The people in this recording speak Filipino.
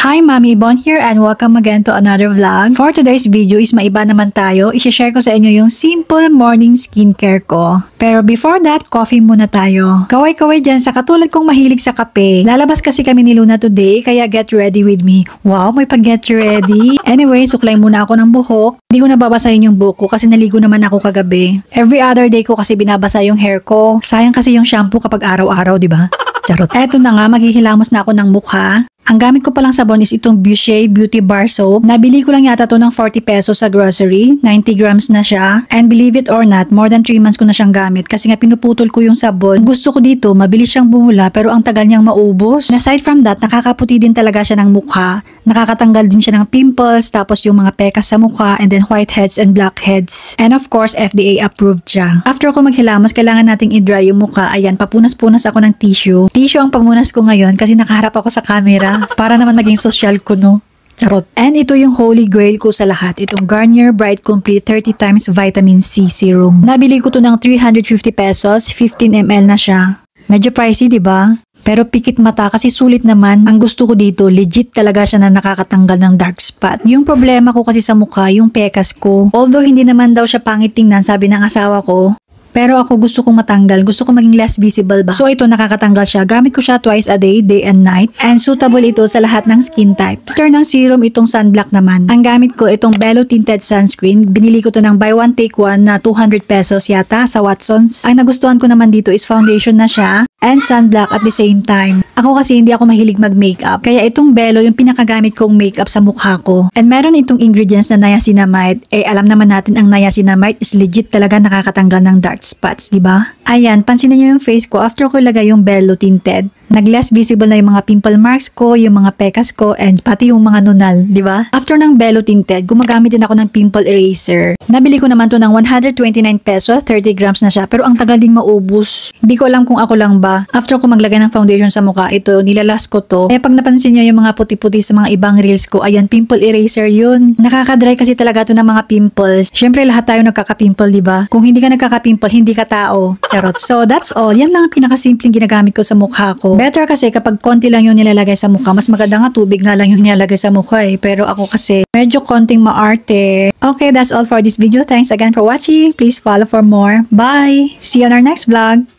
Hi, Mami Ibon here and welcome again to another vlog. For today's video is maiba naman tayo. I-share ko sa inyo yung simple morning skincare ko. Pero before that, coffee muna tayo. Kaway-kaway dyan sa katulad kong mahilig sa kape. Lalabas kasi kami ni Luna today kaya get ready with me. Wow, may pag-get ready. Anyway, suklay muna ako ng buhok. Hindi ko nababasahin yung buhok ko kasi naligo naman ako kagabi. Every other day ko kasi binabasa yung hair ko. Sayang kasi yung shampoo kapag araw-araw, di ba? Charot. Eto na nga, maghihilamos na ako ng mukha. Ang gamit ko palang sabon is itong Boucher Beauty Bar Soap. Nabili ko lang yata to ng 40 pesos sa grocery. 90 grams na siya. And believe it or not, more than 3 months ko na siyang gamit kasi nga pinuputol ko yung sabon. Gusto ko dito, mabilis siyang bumula pero ang tagal niyang maubos. And aside from that, nakakaputi din talaga siya ng mukha. Nakakatanggal din siya ng pimples, tapos yung mga pekas sa mukha, and then whiteheads and blackheads. And of course, FDA approved siya. After ko maghilamos, kailangan nating i-dry yung mukha. Ayan, papunas-punas ako ng tissue. Tissue ang pamunas ko ngayon kasi nakaharap ako sa camera. Para naman maging social ko, no? Charot. And ito yung holy grail ko sa lahat. Itong Garnier Bright Complete 30 times Vitamin C Serum. Nabili ko to ng 350 pesos, 15 ml na siya. Medyo pricey, di ba? Pero pikit mata kasi sulit naman. Ang gusto ko dito, legit talaga siya na nakakatanggal ng dark spot. Yung problema ko kasi sa mukha, yung pekas ko. Although hindi naman daw siya pangit tingnan, sabi ng asawa ko. Pero ako gusto kong matanggal. Gusto kong maging less visible ba? So ito nakakatanggal siya. Gamit ko siya twice a day, day and night. And suitable ito sa lahat ng skin type. After ng serum, itong sunblock naman. Ang gamit ko itong Bello Tinted Sunscreen. Binili ko to ng buy one take one na 200 pesos yata sa Watsons. Ang nagustuhan ko naman dito is foundation na siya and sunblock at the same time. Ako kasi hindi ako mahilig mag-makeup. Kaya itong Bello yung pinakagamit kong makeup sa mukha ko. And meron itong ingredients na niacinamide. Eh alam naman natin ang niacinamide is legit talaga nakakatanggal ng dark spots, di ba? Ayan, pansinin niyo yung face ko after ko ilagay yung Bello Tinted. Nag-less visible na yung mga pimple marks ko, yung mga pekas ko, and pati yung mga nunal, di ba? After ng Bello Tinted, gumagamit din ako ng pimple eraser. Nabili ko naman to ng 129 pesos, 30 grams na siya, pero ang tagal ding maubos. Hindi ko alam kung ako lang ba. After ko maglagay ng foundation sa mukha, ito, nilalas ko to. Eh, pag napansin niyo yung mga puti-puti sa mga ibang reels ko, ayan, pimple eraser yun. Nakakadry kasi talaga to ng mga pimples. Syempre, lahat tayo nagkaka-pimple, di ba? Kung hindi ka nagkaka-pimple, hindi ka tao. Charot. So, that's all. Yan lang ang pinakasimpleng ginagamit ko sa mukha ko. Better kasi kapag konti lang yung nilalagay sa mukha, mas maganda nga tubig nga lang yung nilalagay sa mukha eh. Pero ako kasi medyo konting maarte. Okay, that's all for this video. Thanks again for watching. Please follow for more. Bye! See you on our next vlog.